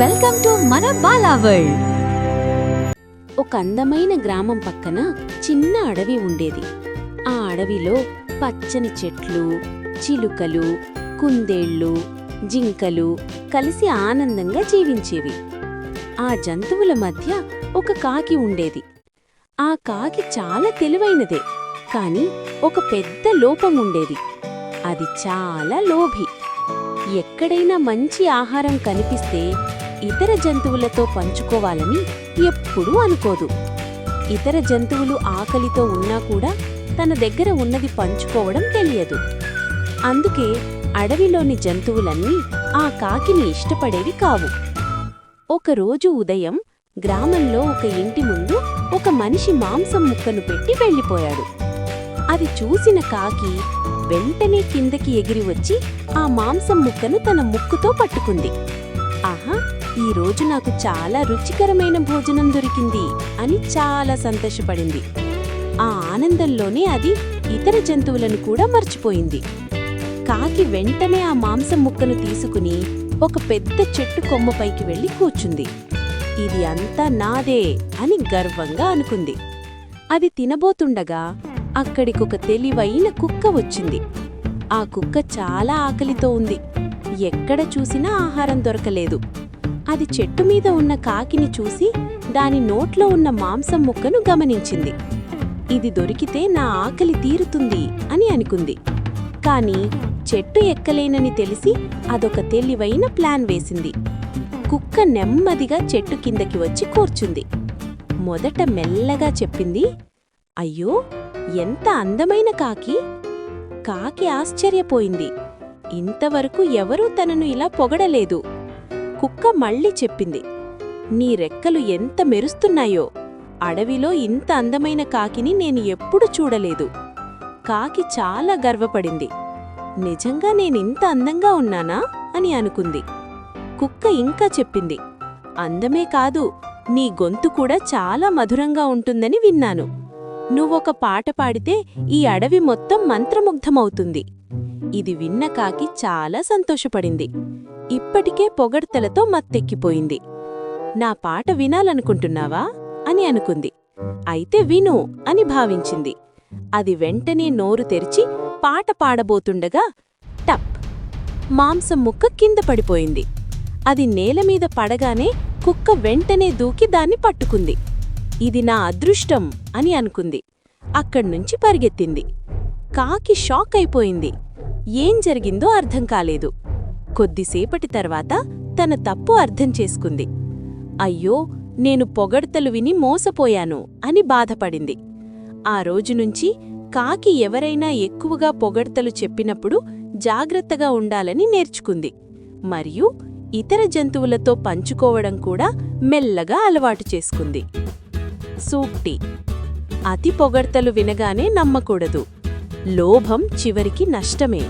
Welcome to మన Bala world. ఒక అందమైన గ్రామం పక్కన చిన్న అడవి ఉండేది. ఆ అడవిలో పచ్చని చెట్లు, చిలుకలు, కుందేళ్లు, జింకలు కలిసి ఆనందంగా జీవించేవి. ఆ జంతువుల మధ్య ఒక కాకి ఉండేది. ఆ కాకి చాలా తెలివైనదే, కాని ఒక పెద్ద లోపం ఉండేది. అది చాలా లోభి. ఎక్కడైనా మంచి ఆహారం కనిపిస్తే ఇతర జంతువులతో పంచుకోవాలని ఎప్పుడూ అనుకోదు. ఇతర జంతువులు ఆకలితో ఉన్నా కూడా తన దగ్గర ఉన్నది పంచుకోవడం తెలియదు. అందుకే అడవిలోని జంతువులన్నీ ఆ కాకిని ఇష్టపడేవి కావు. ఒకరోజు ఉదయం గ్రామంలో ఒక ఇంటి ముందు ఒక మనిషి మాంసం ముక్కను పెట్టి వెళ్ళిపోయాడు. అది చూసిన కాకి వెంటనే కిందకి ఎగిరి వచ్చి ఆ మాంసం ముక్కను తన ముక్కుతో పట్టుకుంది. ఆహా, ఈరోజు నాకు చాలా రుచికరమైన భోజనం దొరికింది అని చాలా సంతోషపడింది. ఆ ఆనందంలోనే అది ఇతర జంతువులను కూడా మర్చిపోయింది. కాకి వెంటనే ఆ మాంసం ముక్కను తీసుకుని ఒక పెద్ద చెట్టు కొమ్మపైకి వెళ్లి కూర్చుంది. ఇది అంతా నాదే అని గర్వంగా అనుకుంది. అది తినబోతుండగా అక్కడికొక తెలివైన కుక్క వచ్చింది. ఆ కుక్క చాలా ఆకలితో ఉంది. ఎక్కడ చూసినా ఆహారం దొరకలేదు. అది చెట్టు మీద ఉన్న కాకిని చూసి దాని నోట్లో ఉన్న మాంసం ముక్కను గమనించింది. ఇది దొరికితే నా ఆకలి తీరుతుంది అని అనుకుంది. కాని చెట్టు ఎక్కలేనని తెలిసి అదొక తెలివైన ప్లాన్ వేసింది. కుక్క నెమ్మదిగా చెట్టు కిందకి వచ్చి కూర్చుంది. మొదట మెల్లగా చెప్పింది, అయ్యో, ఎంత అందమైన కాకి! కాకి ఆశ్చర్యపోయింది. ఇంతవరకు ఎవరూ తనను ఇలా పొగడలేదు. కుక్క మళ్ళీ చెప్పింది, నీ రెక్కలు ఎంత మెరుస్తున్నాయో! అడవిలో ఇంత అందమైన కాకిని నేను ఎప్పుడు చూడలేదు. కాకి చాలా గర్వపడింది. నిజంగా నేనింత అందంగా ఉన్నానా అని అనుకుంది. కుక్క ఇంకా చెప్పింది, అందమే కాదు, నీ గొంతు కూడా చాలా మధురంగా ఉంటుందని విన్నాను. నువ్వొక పాట పాడితే ఈ అడవి మొత్తం మంత్రముగ్ధమవుతుంది. ఇది విన్న కాకి చాలా సంతోషపడింది. ఇప్పటికే పొగడ్తలతో మత్తెక్కిపోయింది. నా పాట వినాలనుకుంటున్నావా అని అనుకుంది. అయితే విను అని భావించింది. అది వెంటనే నోరు తెరిచి పాట పాడబోతుండగా టప్! మాంసం ముక్క కింద పడిపోయింది. అది నేలమీద పడగానే కుక్క వెంటనే దూకి దాన్ని పట్టుకుంది. ఇది నా అదృష్టం అని అనుకుంది. అక్కడ్నుంచి పరిగెత్తింది. కాకి షాక్ అయిపోయింది. ఏం జరిగిందో అర్థం కాలేదు. కొద్దిసేపటి తర్వాత తన తప్పు అర్థం చేసుకుంది. అయ్యో, నేను పొగడ్తలు విని మోసపోయాను అని బాధపడింది. ఆ రోజునుంచి కాకి ఎవరైనా ఎక్కువగా పొగడ్తలు చెప్పినప్పుడు జాగ్రత్తగా ఉండాలని నేర్చుకుంది. మరియు ఇతర జంతువులతో పంచుకోవడం కూడా మెల్లగా అలవాటు చేసుకుంది. సూక్తి: అతి పొగడ్తలు వినగానే నమ్మకూడదు. లోభం చివరికి నష్టమే.